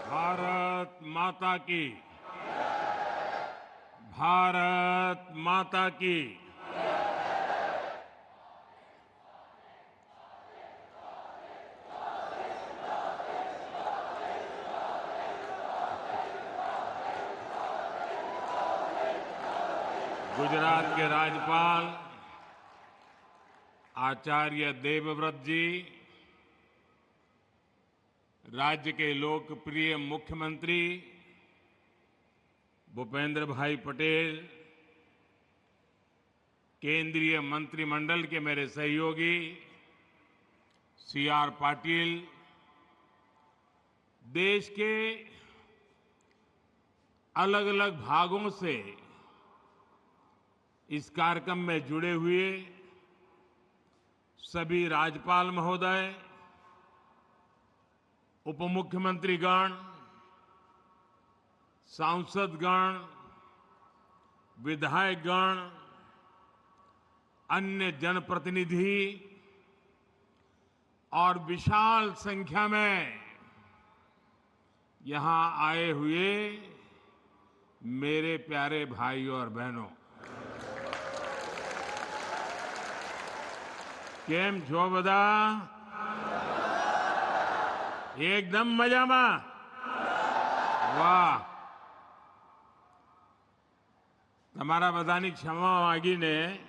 भारत माता की। भारत माता की। गुजरात के राज्यपाल आचार्य देवव्रत जी, राज्य के लोकप्रिय मुख्यमंत्री भूपेंद्र भाई पटेल, केंद्रीय मंत्रिमंडल के मेरे सहयोगी सीआर पाटिल, देश के अलग अलग भागों से इस कार्यक्रम में जुड़े हुए सभी राज्यपाल महोदय, उप मुख्यमंत्रीगण, सांसदगण, विधायकगण, अन्य जनप्रतिनिधि और विशाल संख्या में यहां आए हुए मेरे प्यारे भाइयों और बहनों, केम छो बधा? एकदम मजामा? वाह! તમારા બધાની ક્ષમા માંગીને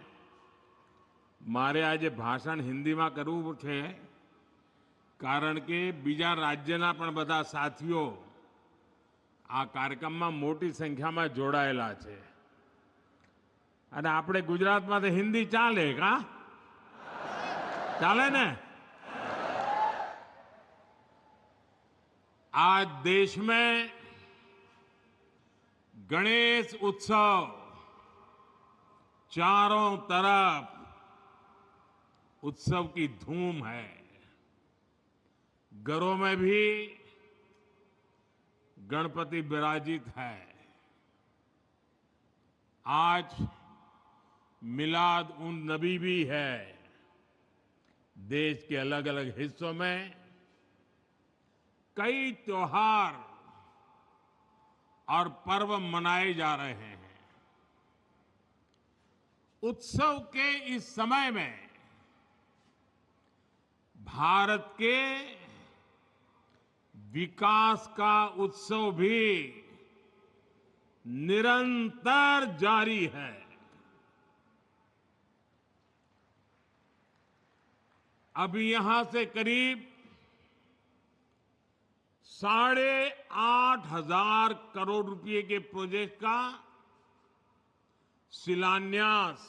મારે આજે ભાષણ હિન્દીમાં કરવું છે, કારણ કે બીજા રાજ્યના પણ બધા સાથીઓ આ કાર્યક્રમમાં મોટી સંખ્યામાં જોડાયેલા છે અને આપણે ગુજરાતમાં તો હિન્દી ચાલે કા? ચાલે ને? आज देश में गणेश उत्सव चारों तरफ उत्सव की धूम है। घरों में भी गणपति विराजित है। आज मिलाद उन नबी भी है। देश के अलग अलग हिस्सों में कई त्योहार और पर्व मनाए जा रहे हैं। उत्सव के इस समय में भारत के विकास का उत्सव भी निरंतर जारी है। अभी यहां से करीब 8,500 करोड़ रुपए के प्रोजेक्ट का शिलान्यास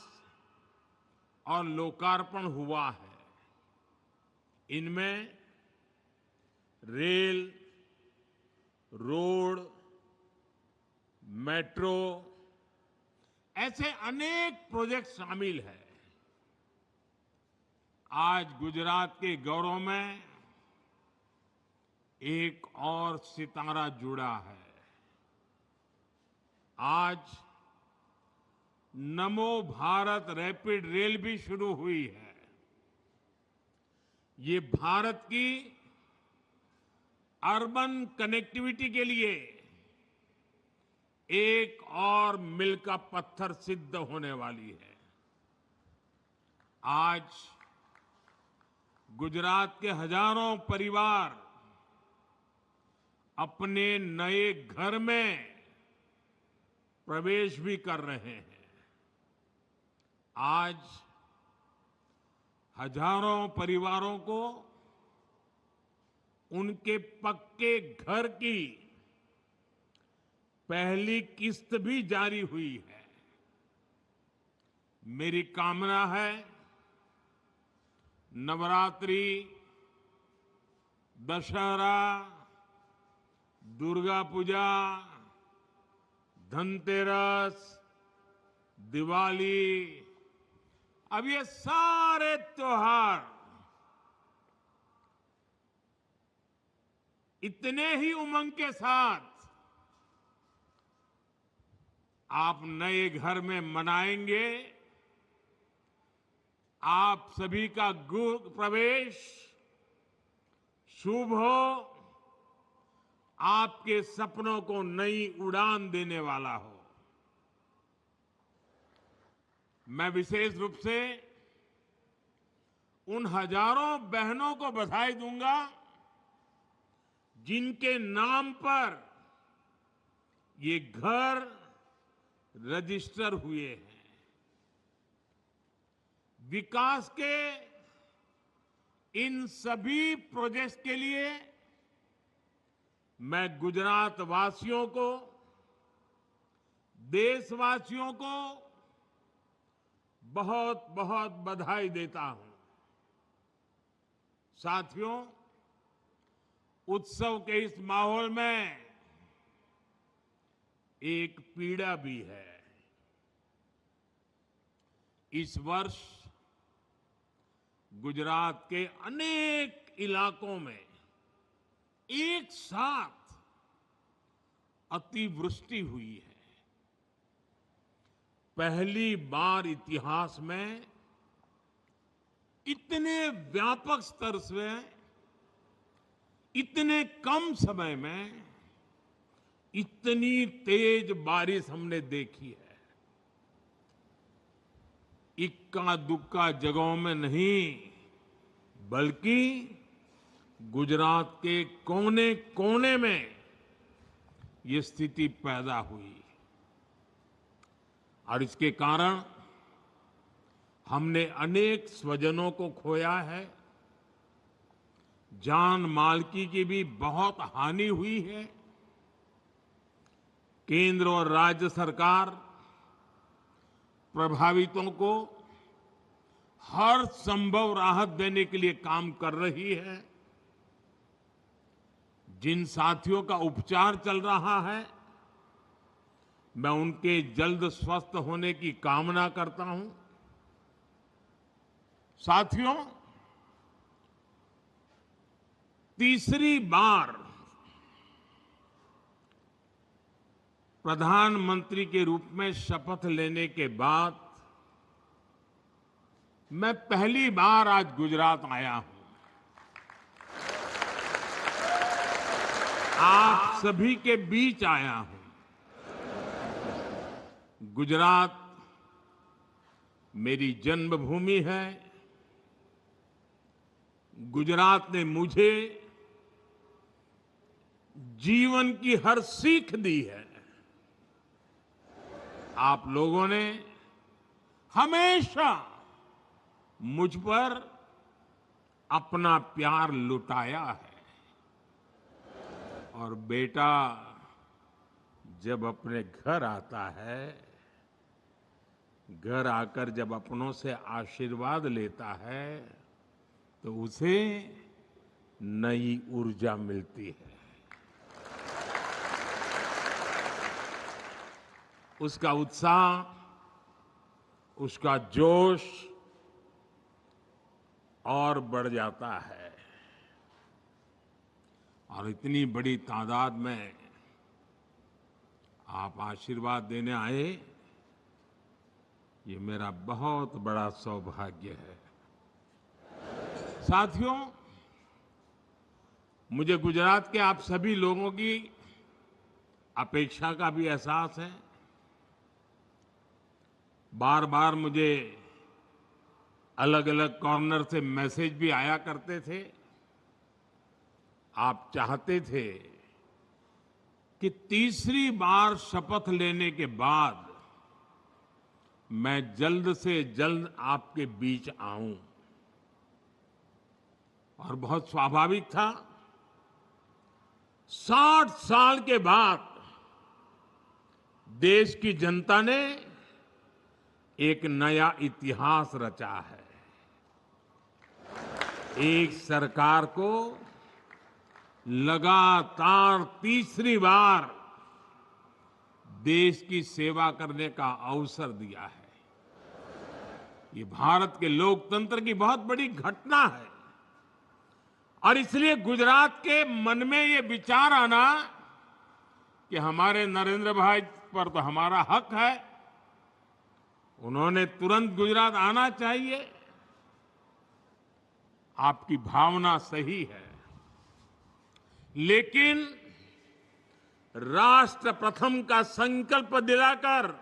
और लोकार्पण हुआ है। इनमें रेल, रोड, मेट्रो ऐसे अनेक प्रोजेक्ट शामिल हैं। आज गुजरात के गौरव में एक और सितारा जुड़ा है। आज नमो भारत रैपिड रेल भी शुरू हुई है। ये भारत की अर्बन कनेक्टिविटी के लिए एक और मील का पत्थर सिद्ध होने वाली है। आज गुजरात के हजारों परिवार अपने नए घर में प्रवेश भी कर रहे हैं। आज हजारों परिवारों को उनके पक्के घर की पहली किस्त भी जारी हुई है। मेरी कामना है नवरात्रि, दशहरा, दुर्गा पूजा, धनतेरस, दिवाली, अब ये सारे त्योहार इतने ही उमंग के साथ आप नए घर में मनाएंगे। आप सभी का प्रवेश शुभ हो आपके सपनों को नई उड़ान देने वाला हो। मैं विशेष रूप से उन हजारों बहनों को बधाई दूंगा जिनके नाम पर ये घर रजिस्टर हुए हैं। विकास के इन सभी प्रोजेक्ट्स के लिए मैं गुजरात वासियों को, देशवासियों को बहुत बहुत बधाई देता हूं। साथियों, उत्सव के इस माहौल में एक पीड़ा भी है। इस वर्ष गुजरात के अनेक इलाकों में एक साथ अतिवृष्टि हुई है। पहली बार इतिहास में इतने व्यापक स्तर से इतने कम समय में इतनी तेज बारिश हमने देखी है। इक्का दुक्का जगहों में नहीं, बल्कि गुजरात के कोने कोने में ये स्थिति पैदा हुई और इसके कारण हमने अनेक स्वजनों को खोया है। जान माल की भी बहुत हानि हुई है। केंद्र और राज्य सरकार प्रभावितों को हर संभव राहत देने के लिए काम कर रही है। जिन साथियों का उपचार चल रहा है, मैं उनके जल्द स्वस्थ होने की कामना करता हूं। साथियों, तीसरी बार प्रधानमंत्री के रूप में शपथ लेने के बाद मैं पहली बार आज गुजरात आया हूं। आप सभी के बीच आया हूं। गुजरात मेरी जन्मभूमि है। गुजरात ने मुझे जीवन की हर सीख दी है। आप लोगों ने हमेशा मुझ पर अपना प्यार लुटाया है। और बेटा जब अपने घर आता है, घर आकर जब अपनों से आशीर्वाद लेता है, तो उसे नई ऊर्जा मिलती है। उसका उत्साह, उसका जोश और बढ़ जाता है। और इतनी बड़ी तादाद में आप आशीर्वाद देने आए, ये मेरा बहुत बड़ा सौभाग्य है। साथियों, मुझे गुजरात के आप सभी लोगों की अपेक्षा का भी एहसास है। बार बार मुझे अलग अलग कॉर्नर से मैसेज भी आया करते थे। आप चाहते थे कि तीसरी बार शपथ लेने के बाद मैं जल्द से जल्द आपके बीच आऊं। और बहुत स्वाभाविक था। 60 साल के बाद देश की जनता ने एक नया इतिहास रचा है। एक सरकार को लगातार तीसरी बार देश की सेवा करने का अवसर दिया है। ये भारत के लोकतंत्र की बहुत बड़ी घटना है। और इसलिए गुजरात के मन में ये विचार आना कि हमारे नरेंद्र भाई पर तो हमारा हक है, उन्होंने तुरंत गुजरात आना चाहिए, आपकी भावना सही है। लेकिन राष्ट्र प्रथम का संकल्प दिलाकर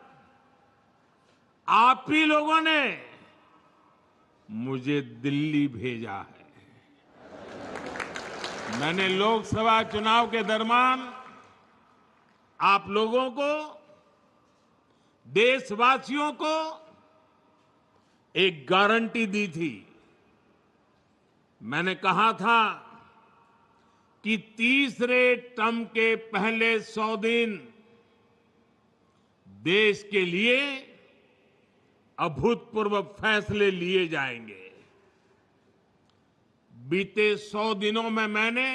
आप ही लोगों ने मुझे दिल्ली भेजा है। मैंने लोकसभा चुनाव के दरमियान आप लोगों को, देशवासियों को एक गारंटी दी थी। मैंने कहा था कि तीसरे टर्म के पहले 100 दिन देश के लिए अभूतपूर्व फैसले लिए जाएंगे। बीते 100 दिनों में मैंने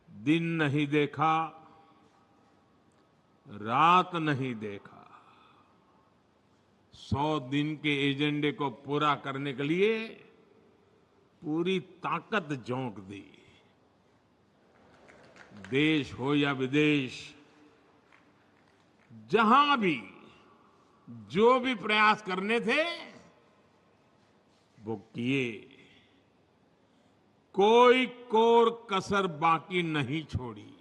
दिन नहीं देखा, रात नहीं देखा। 100 दिन के एजेंडे को पूरा करने के लिए पूरी ताकत झोंक दी। देश हो या विदेश, जहां भी जो भी प्रयास करने थे वो किए। कोई कोर कसर बाकी नहीं छोड़ी।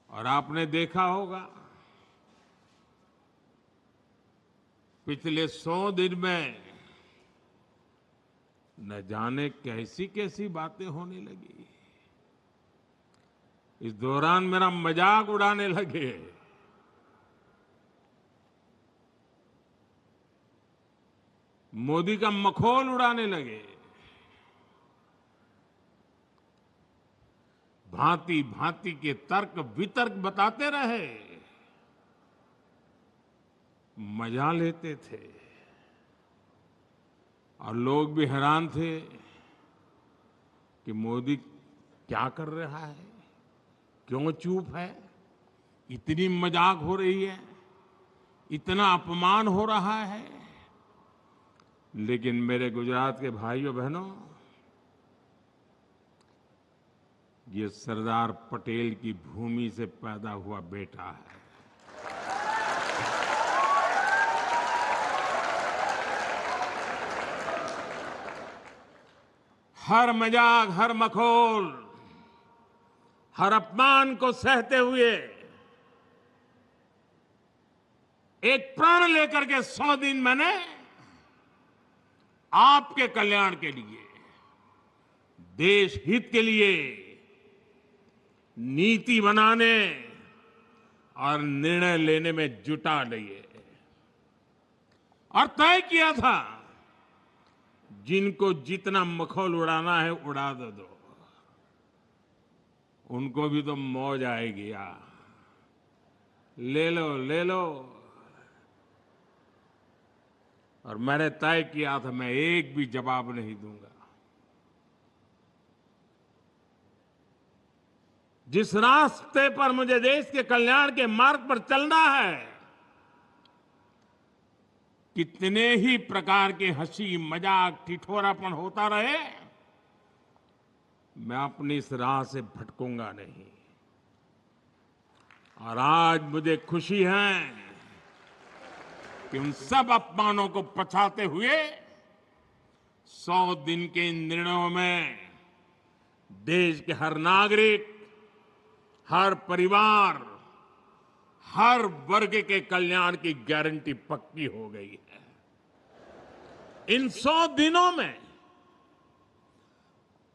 और आपने देखा होगा पिछले 100 दिन में न जाने कैसी कैसी बातें होने लगी। इस दौरान मेरा मजाक उड़ाने लगे। मोदी का मखौल उड़ाने लगे। भांति भांति के तर्क वितर्क बताते रहे, मजा लेते थे। और लोग भी हैरान थे कि मोदी क्या कर रहा है, क्यों चुप है, इतनी मजाक हो रही है, इतना अपमान हो रहा है। लेकिन मेरे गुजरात के भाइयों बहनों, ये सरदार पटेल की भूमि से पैदा हुआ बेटा है। हर मजाक, हर मखौल, हर अपमान को सहते हुए एक प्रण लेकर के 100 दिन मैंने आपके कल्याण के लिए, देश हित के लिए नीति बनाने और निर्णय लेने में जुटा लिए। और तय किया था जिनको जितना मखौल उड़ाना है उड़ा दो, उनको भी तो मौज आएगी यार। ले लो ले लो। और मैंने तय किया था मैं एक भी जवाब नहीं दूंगा। जिस रास्ते पर मुझे देश के कल्याण के मार्ग पर चलना है, कितने ही प्रकार के हंसी मजाक ठिठोरापन होता रहे, मैं अपनी इस राह से भटकूंगा नहीं। और आज मुझे खुशी है कि उन सब अपमानों को पछाते हुए 100 दिन के इन निर्णयों में देश के हर नागरिक, हर परिवार, हर वर्ग के कल्याण की गारंटी पक्की हो गई है। इन 100 दिनों में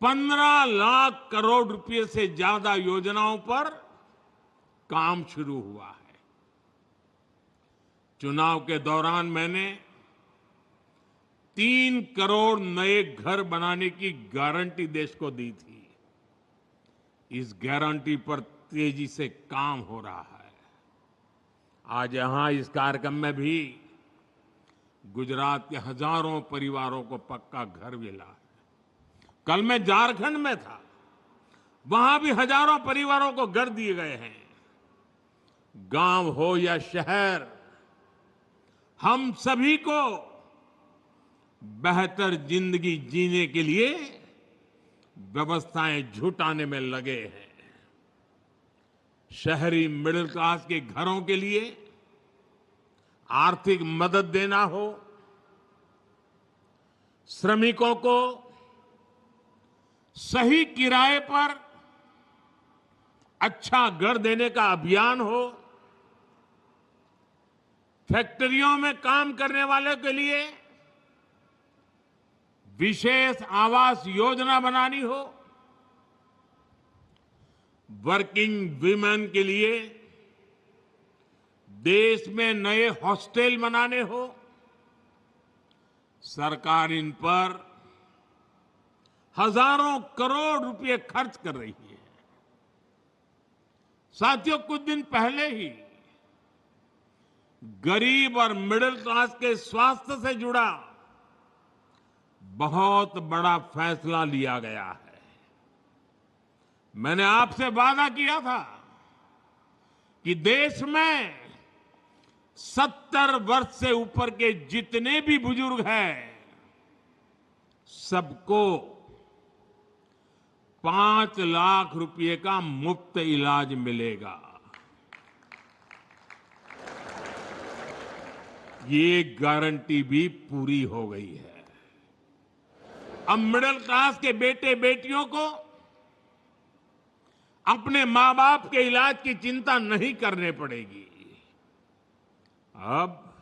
15 लाख करोड़ रुपए से ज्यादा योजनाओं पर काम शुरू हुआ है। चुनाव के दौरान मैंने 3 करोड़ नए घर बनाने की गारंटी देश को दी थी। इस गारंटी पर तेजी से काम हो रहा है। आज यहां इस कार्यक्रम में भी गुजरात के हजारों परिवारों को पक्का घर मिला है। कल मैं झारखंड में था, वहां भी हजारों परिवारों को घर दिए गए हैं। गांव हो या शहर, हम सभी को बेहतर जिंदगी जीने के लिए व्यवस्थाएं जुटाने में लगे हैं। शहरी मिडिल क्लास के घरों के लिए आर्थिक मदद देना हो, श्रमिकों को सही किराए पर अच्छा घर देने का अभियान हो, फैक्ट्रियों में काम करने वालों के लिए विशेष आवास योजना बनानी हो, वर्किंग विमेन के लिए देश में नए हॉस्टल बनाने हो, सरकार इन पर हजारों करोड़ रुपए खर्च कर रही है। साथियों, कुछ दिन पहले ही गरीब और मिडिल क्लास के स्वास्थ्य से जुड़ा बहुत बड़ा फैसला लिया गया है। मैंने आपसे वादा किया था कि देश में 70 वर्ष से ऊपर के जितने भी बुजुर्ग हैं, सबको 5 लाख रुपए का मुफ्त इलाज मिलेगा। ये गारंटी भी पूरी हो गई है। अब मिडिल क्लास के बेटे बेटियों को अपने मां बाप के इलाज की चिंता नहीं करने पड़ेगी। अब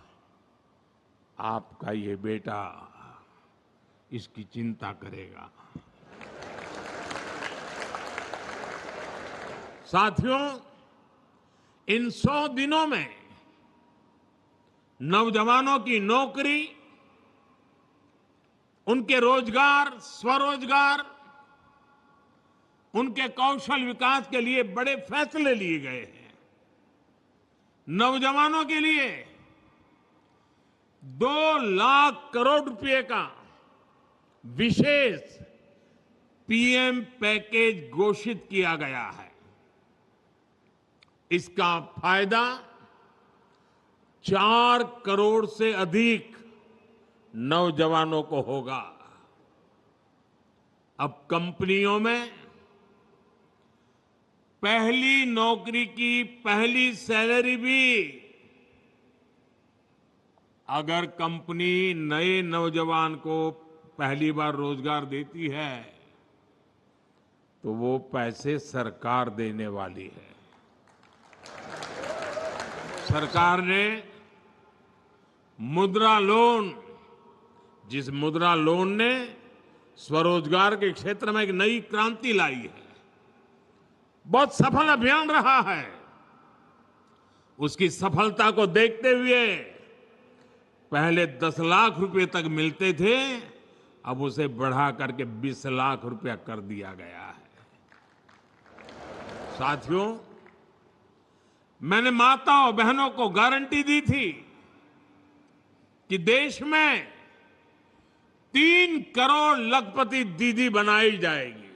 आपका ये बेटा इसकी चिंता करेगा। साथियों, इन 100 दिनों में नौजवानों की नौकरी, उनके रोजगार, स्वरोजगार, उनके कौशल विकास के लिए बड़े फैसले लिए गए हैं। नौजवानों के लिए 2 लाख करोड़ रुपए का विशेष पीएम पैकेज घोषित किया गया है। इसका फायदा 4 करोड़ से अधिक नौजवानों को होगा। अब कंपनियों में पहली नौकरी की पहली सैलरी भी अगर कंपनी नए नौजवान को पहली बार रोजगार देती है तो वो पैसे सरकार देने वाली है। सरकार ने मुद्रा लोन, जिस मुद्रा लोन ने स्वरोजगार के क्षेत्र में एक नई क्रांति लाई है, बहुत सफल अभियान रहा है। उसकी सफलता को देखते हुए पहले 10 लाख रुपए तक मिलते थे, अब उसे बढ़ा करके 20 लाख रुपया कर दिया गया है। साथियों, मैंने माताओं बहनों को गारंटी दी थी कि देश में 3 करोड़ लखपति दीदी बनाई जाएगी।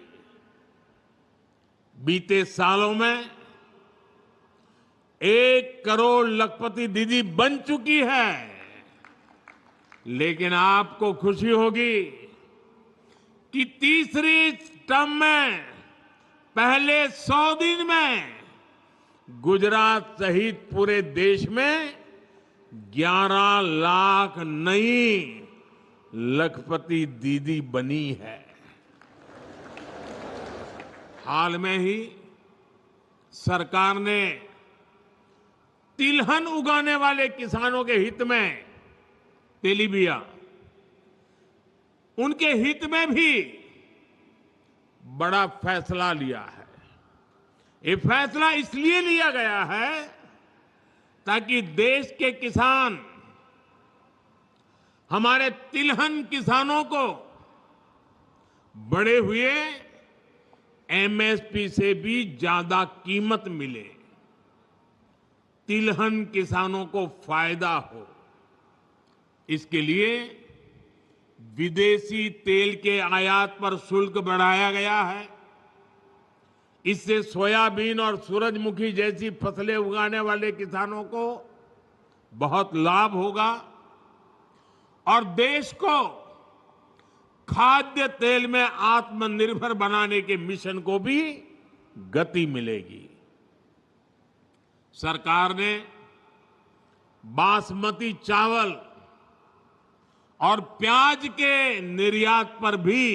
बीते सालों में 1 करोड़ लखपति दीदी बन चुकी है। लेकिन आपको खुशी होगी कि तीसरी टर्म में पहले 100 दिन में गुजरात सहित पूरे देश में 11 लाख नई लखपति दीदी बनी है। हाल में ही सरकार ने तिलहन उगाने वाले किसानों के हित में, तेलीबिया, उनके हित में भी बड़ा फैसला लिया है। ये फैसला इसलिए लिया गया है ताकि देश के किसान, हमारे तिलहन किसानों को बढ़े हुए एमएसपी से भी ज्यादा कीमत मिले, तिलहन किसानों को फायदा हो। इसके लिए विदेशी तेल के आयात पर शुल्क बढ़ाया गया है। इससे सोयाबीन और सूरजमुखी जैसी फसलें उगाने वाले किसानों को बहुत लाभ होगा और देश को खाद्य तेल में आत्मनिर्भर बनाने के मिशन को भी गति मिलेगी। सरकार ने बासमती चावल और प्याज के निर्यात पर भी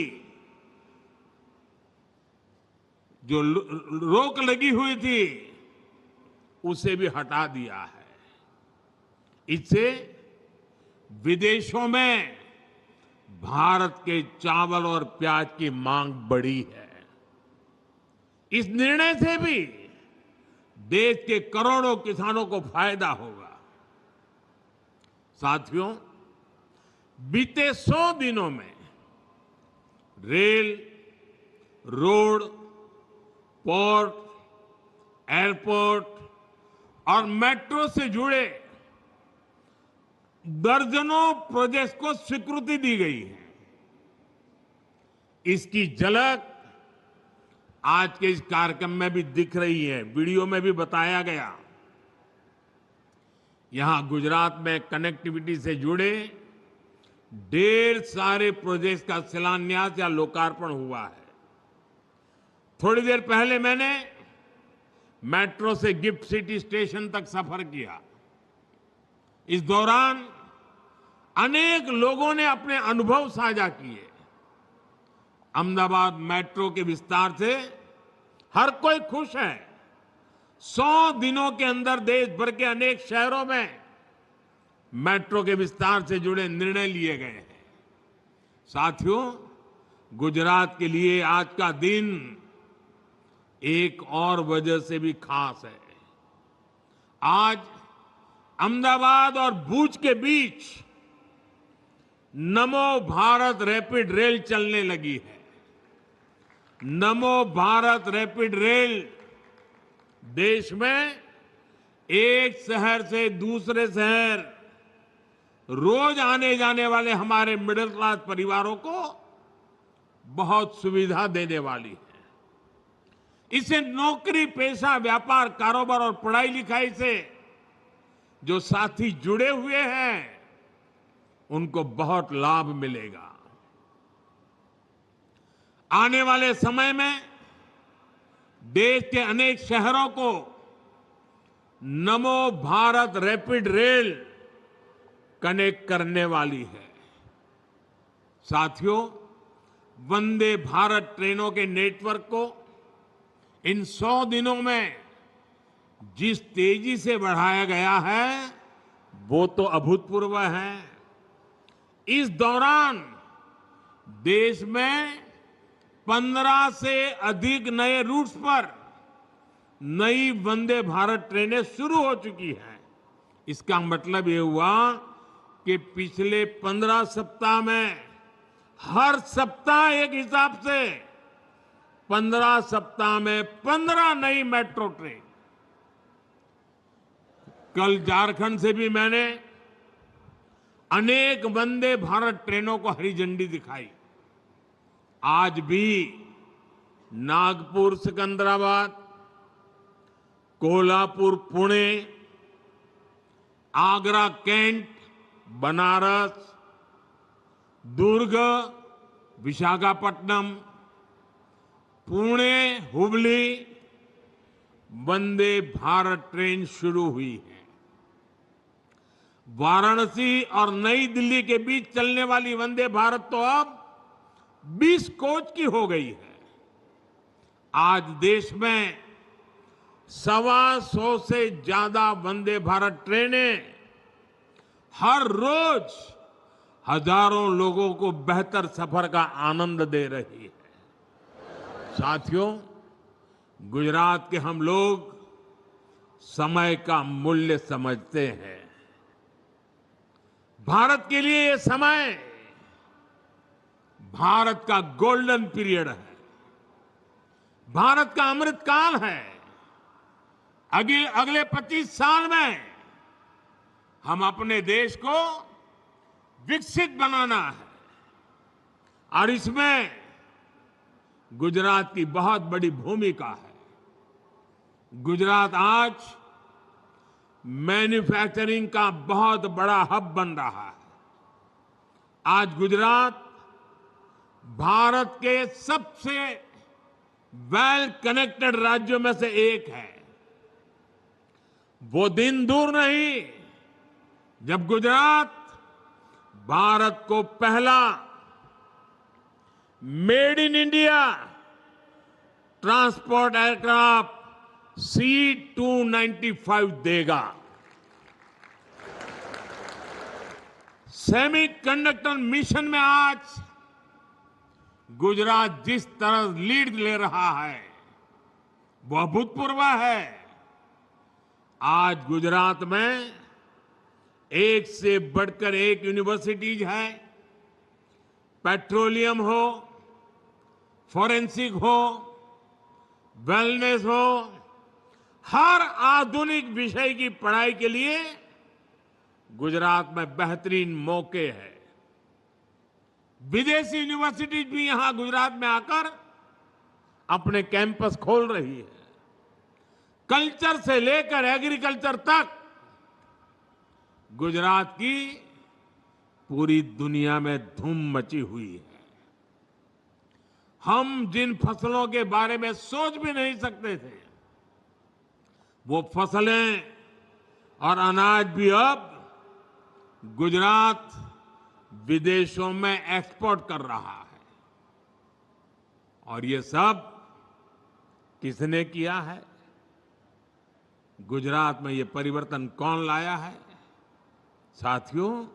जो रोक लगी हुई थी उसे भी हटा दिया है। इससे विदेशों में भारत के चावल और प्याज की मांग बढ़ी है। इस निर्णय से भी देश के करोड़ों किसानों को फायदा होगा। साथियों, बीते 100 दिनों में रेल, रोड, पोर्ट, एयरपोर्ट और मेट्रो से जुड़े दर्जनों प्रोजेक्ट्स को स्वीकृति दी गई है। इसकी झलक आज के इस कार्यक्रम में भी दिख रही है, वीडियो में भी बताया गया। यहां गुजरात में कनेक्टिविटी से जुड़े ढेर सारे प्रोजेक्ट्स का शिलान्यास या लोकार्पण हुआ है। थोड़ी देर पहले मैंने मेट्रो से गिफ्ट सिटी स्टेशन तक सफर किया। इस दौरान अनेक लोगों ने अपने अनुभव साझा किए। अहमदाबाद मेट्रो के विस्तार से हर कोई खुश है। 100 दिनों के अंदर देश भर के अनेक शहरों में मेट्रो के विस्तार से जुड़े निर्णय लिए गए हैं। साथियों, गुजरात के लिए आज का दिन एक और वजह से भी खास है। आज अहमदाबाद और भुज के बीच नमो भारत रैपिड रेल चलने लगी है। नमो भारत रैपिड रेल देश में एक शहर से दूसरे शहर रोज आने जाने वाले हमारे मिडिल क्लास परिवारों को बहुत सुविधा देने वाली है। इससे नौकरी, पेशा, व्यापार, कारोबार और पढ़ाई लिखाई से जो साथी जुड़े हुए हैं उनको बहुत लाभ मिलेगा। आने वाले समय में देश के अनेक शहरों को नमो भारत रैपिड रेल कनेक्ट करने वाली है। साथियों, वंदे भारत ट्रेनों के नेटवर्क को इन 100 दिनों में जिस तेजी से बढ़ाया गया है वो तो अभूतपूर्व है। इस दौरान देश में 15 से अधिक नए रूट्स पर नई वंदे भारत ट्रेनें शुरू हो चुकी हैं। इसका मतलब ये हुआ कि पिछले 15 सप्ताह में हर सप्ताह एक हिसाब से 15 सप्ताह में 15 नई मेट्रो ट्रेन। कल झारखंड से भी मैंने अनेक वंदे भारत ट्रेनों को हरी झंडी दिखाई। आज भी नागपुर सिकंदराबाद, कोल्हापुर पुणे, आगरा कैंट, बनारस, दुर्ग विशाखापट्टनम, पुणे हुबली वंदे भारत ट्रेन शुरू हुई है। वाराणसी और नई दिल्ली के बीच चलने वाली वंदे भारत तो अब 20 कोच की हो गई है। आज देश में 125 से ज्यादा वंदे भारत ट्रेनें हर रोज हजारों लोगों को बेहतर सफर का आनंद दे रही है। साथियों, गुजरात के हम लोग समय का मूल्य समझते हैं। भारत के लिए ये समय भारत का गोल्डन पीरियड है, भारत का अमृत काल है। अगले 25 साल में हम अपने देश को विकसित बनाना है और इसमें गुजरात की बहुत बड़ी भूमिका है। गुजरात आज मैन्युफैक्चरिंग का बहुत बड़ा हब बन रहा है। आज गुजरात भारत के सबसे वेल कनेक्टेड राज्यों में से एक है। वो दिन दूर नहीं जब गुजरात भारत को पहला made in India transport aircraft C-295 देगा। सेमीकंडक्टर मिशन में आज गुजरात जिस तरह लीड ले रहा है वह अभूतपूर्व है। आज गुजरात में एक से बढ़कर एक यूनिवर्सिटीज है। पेट्रोलियम हो, फॉरेंसिक हो, वेलनेस हो, हर आधुनिक विषय की पढ़ाई के लिए गुजरात में बेहतरीन मौके हैं। विदेशी यूनिवर्सिटीज भी यहां गुजरात में आकर अपने कैंपस खोल रही है। कल्चर से लेकर एग्रीकल्चर तक गुजरात की पूरी दुनिया में धूम मची हुई है। हम जिन फसलों के बारे में सोच भी नहीं सकते थे, वो फसलें और अनाज भी अब गुजरात विदेशों में एक्सपोर्ट कर रहा है। और ये सब किसने किया है? गुजरात में ये परिवर्तन कौन लाया है? साथियों,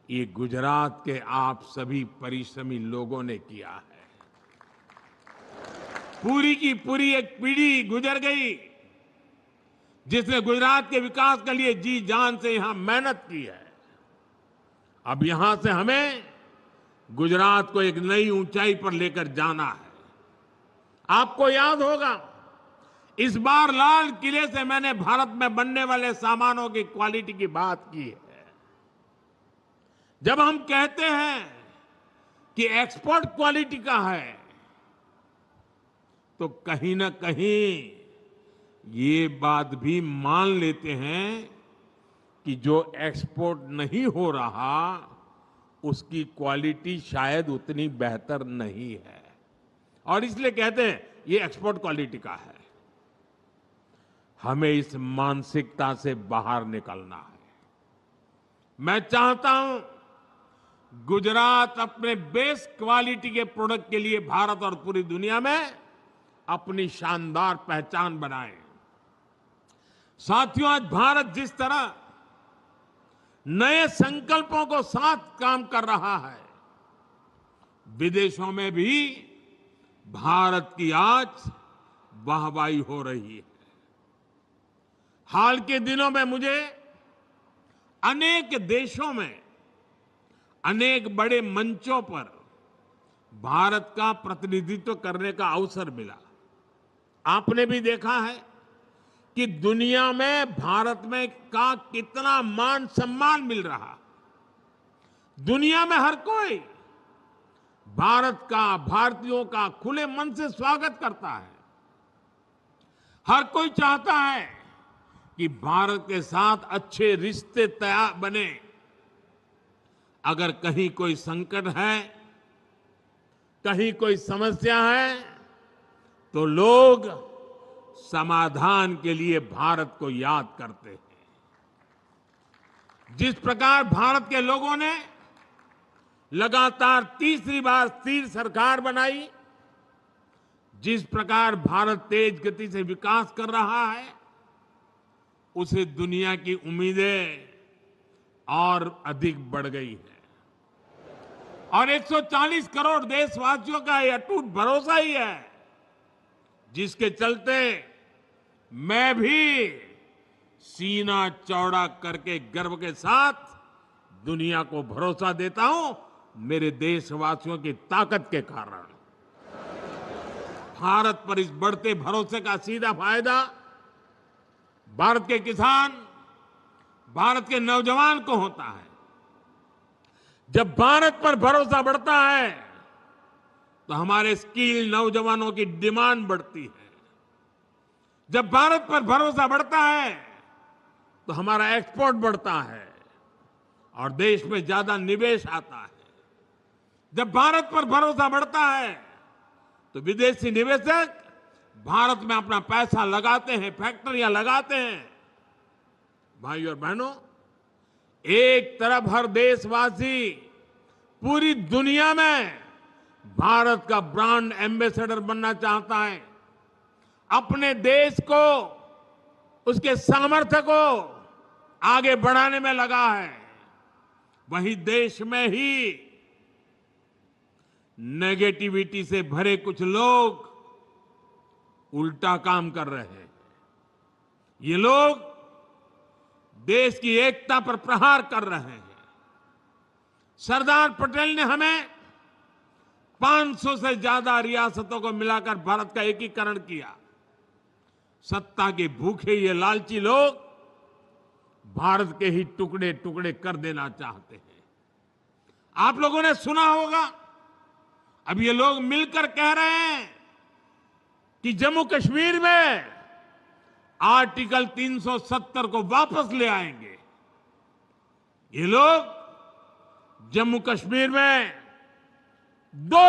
ये गुजरात के आप सभी परिश्रमी लोगों ने किया है। पूरी की पूरी एक पीढ़ी गुजर गई जिसने गुजरात के विकास के लिए जी जान से यहां मेहनत की है। अब यहां से हमें गुजरात को एक नई ऊंचाई पर लेकर जाना है। आपको याद होगा, इस बार लाल किले से मैंने भारत में बनने वाले सामानों की क्वालिटी की बात की है। जब हम कहते हैं कि एक्सपोर्ट क्वालिटी का है, तो कहीं ना कहीं ये बात भी मान लेते हैं कि जो एक्सपोर्ट नहीं हो रहा उसकी क्वालिटी शायद उतनी बेहतर नहीं है, और इसलिए कहते हैं ये एक्सपोर्ट क्वालिटी का है। हमें इस मानसिकता से बाहर निकलना है। मैं चाहता हूं गुजरात अपने बेस्ट क्वालिटी के प्रोडक्ट के लिए भारत और पूरी दुनिया में अपनी शानदार पहचान बनाए। साथियों, आज भारत जिस तरह नए संकल्पों को साथ काम कर रहा है, विदेशों में भी भारत की आज वाहवाही हो रही है। हाल के दिनों में मुझे अनेक देशों में अनेक बड़े मंचों पर भारत का प्रतिनिधित्व करने का अवसर मिला। आपने भी देखा है कि दुनिया में भारत में का कितना मान सम्मान मिल रहा। दुनिया में हर कोई भारत का, भारतीयों का खुले मन से स्वागत करता है। हर कोई चाहता है कि भारत के साथ अच्छे रिश्ते तैयार बने। अगर कहीं कोई संकट है, कहीं कोई समस्या है, तो लोग समाधान के लिए भारत को याद करते हैं। जिस प्रकार भारत के लोगों ने लगातार तीसरी बार स्थिर सरकार बनाई, जिस प्रकार भारत तेज गति से विकास कर रहा है, उसे दुनिया की उम्मीदें और अधिक बढ़ गई है। और 140 करोड़ देशवासियों का यह अटूट भरोसा ही है जिसके चलते मैं भी सीना चौड़ा करके गर्व के साथ दुनिया को भरोसा देता हूं, मेरे देशवासियों की ताकत के कारण। भारत पर इस बढ़ते भरोसे का सीधा फायदा भारत के किसान, भारत के नौजवान को होता है। जब भारत पर भरोसा बढ़ता है तो हमारे स्किल नौजवानों की डिमांड बढ़ती है। जब भारत पर भरोसा बढ़ता है तो हमारा एक्सपोर्ट बढ़ता है और देश में ज्यादा निवेश आता है। जब भारत पर भरोसा बढ़ता है तो विदेशी निवेशक भारत में अपना पैसा लगाते हैं, फैक्ट्रियां लगाते हैं। भाइयों और बहनों, एक तरफ हर देशवासी पूरी दुनिया में भारत का ब्रांड एम्बेसडर बनना चाहता है, अपने देश को, उसके सामर्थ्य को आगे बढ़ाने में लगा है, वहीं देश में ही नेगेटिविटी से भरे कुछ लोग उल्टा काम कर रहे हैं। ये लोग देश की एकता पर प्रहार कर रहे हैं। सरदार पटेल ने हमें 500 से ज्यादा रियासतों को मिलाकर भारत का एकीकरण किया। सत्ता के भूखे ये लालची लोग भारत के ही टुकड़े टुकड़े कर देना चाहते हैं। आप लोगों ने सुना होगा, अब ये लोग मिलकर कह रहे हैं कि जम्मू कश्मीर में आर्टिकल 370 को वापस ले आएंगे। ये लोग जम्मू कश्मीर में दो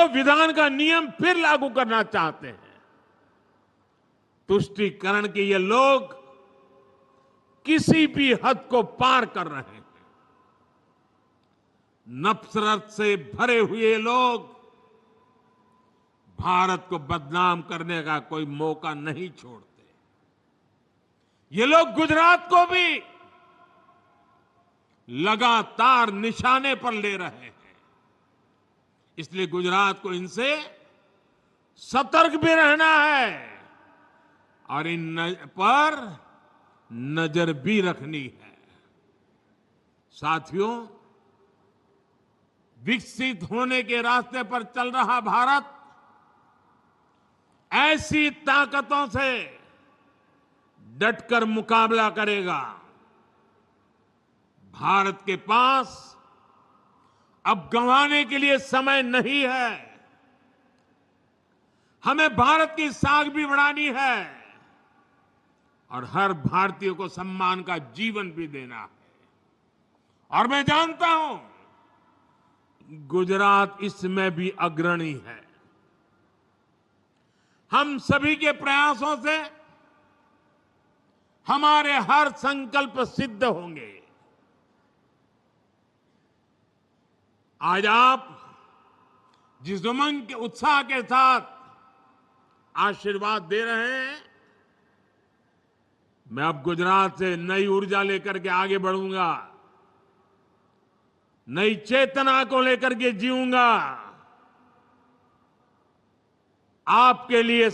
विधान का नियम फिर लागू करना चाहते हैं। तुष्टीकरण के ये लोग किसी भी हद को पार कर रहे हैं। नफरत से भरे हुए लोग भारत को बदनाम करने का कोई मौका नहीं छोड़ते। ये लोग गुजरात को भी लगातार निशाने पर ले रहे हैं। इसलिए गुजरात को इनसे सतर्क भी रहना है और इन पर नजर भी रखनी है। साथियों, विकसित होने के रास्ते पर चल रहा भारत ऐसी ताकतों से डटकर मुकाबला करेगा। भारत के पास अब गंवाने के लिए समय नहीं है। हमें भारत की साख भी बढ़ानी है और हर भारतीय को सम्मान का जीवन भी देना है। और मैं जानता हूं गुजरात इसमें भी अग्रणी है। हम सभी के प्रयासों से हमारे हर संकल्प सिद्ध होंगे। आज आप जिस उमंग के उत्साह के साथ आशीर्वाद दे रहे हैं, मैं अब गुजरात से नई ऊर्जा लेकर के आगे बढ़ूंगा, नई चेतना को लेकर के जीऊंगा। आपके लिए,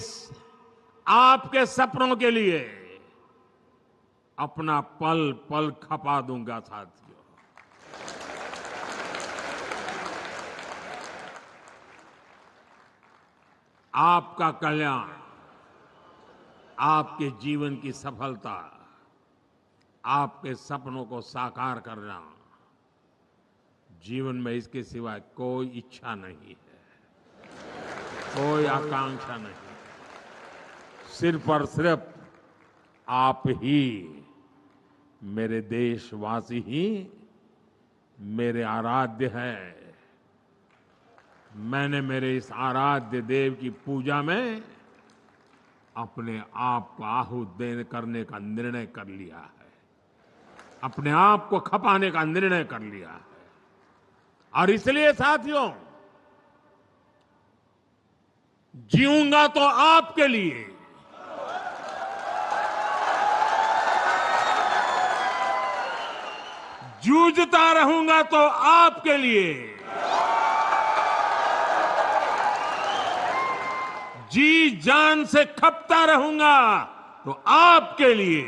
आपके सपनों के लिए अपना पल पल खपा दूंगा। साथियों, आपका कल्याण, आपके जीवन की सफलता, आपके सपनों को साकार करना, जीवन में इसके सिवाय कोई इच्छा नहीं है, कोई आकांक्षा नहीं। सिर्फ और सिर्फ आप ही, मेरे देशवासी ही मेरे आराध्य हैं। मैंने मेरे इस आराध्य देव की पूजा में अपने आप को आहूत देने करने का निर्णय कर लिया है, अपने आप को खपाने का निर्णय कर लिया है। और इसलिए साथियों, जीऊंगा तो आपके लिए, जूझता रहूंगा तो आपके लिए, जी जान से खपता रहूंगा तो आपके लिए।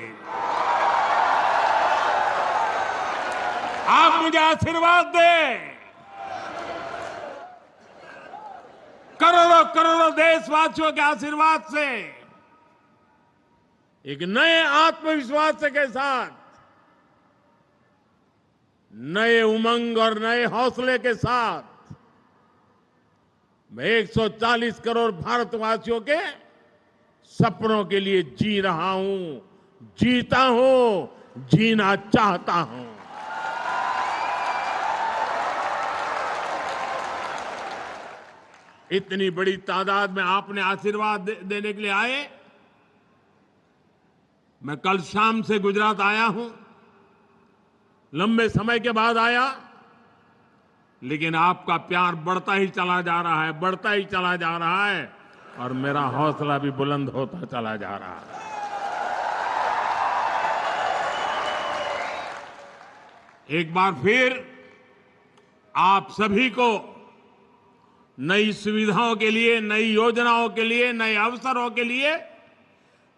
आप मुझे आशीर्वाद दें। करोड़ों करोड़ों देशवासियों के आशीर्वाद से, एक नए आत्मविश्वास के साथ, नए उमंग और नए हौसले के साथ मैं 140 करोड़ भारतवासियों के सपनों के लिए जी रहा हूं, जीता हूं, जीना चाहता हूं। इतनी बड़ी तादाद में आपने आशीर्वाद देने के लिए आए। मैं कल शाम से गुजरात आया हूं, लंबे समय के बाद आया, लेकिन आपका प्यार बढ़ता ही चला जा रहा है, बढ़ता ही चला जा रहा है। और मेरा हौसला भी बुलंद होता चला जा रहा है। एक बार फिर आप सभी को नई सुविधाओं के लिए, नई योजनाओं के लिए, नए अवसरों के लिए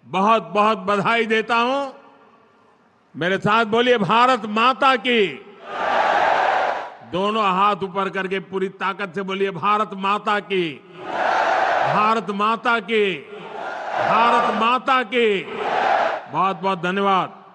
बहुत बहुत बधाई देता हूं। मेरे साथ बोलिए भारत माता की। दोनों हाथ ऊपर करके पूरी ताकत से बोलिए भारत माता की, भारत माता की, भारत माता की। बहुत बहुत धन्यवाद।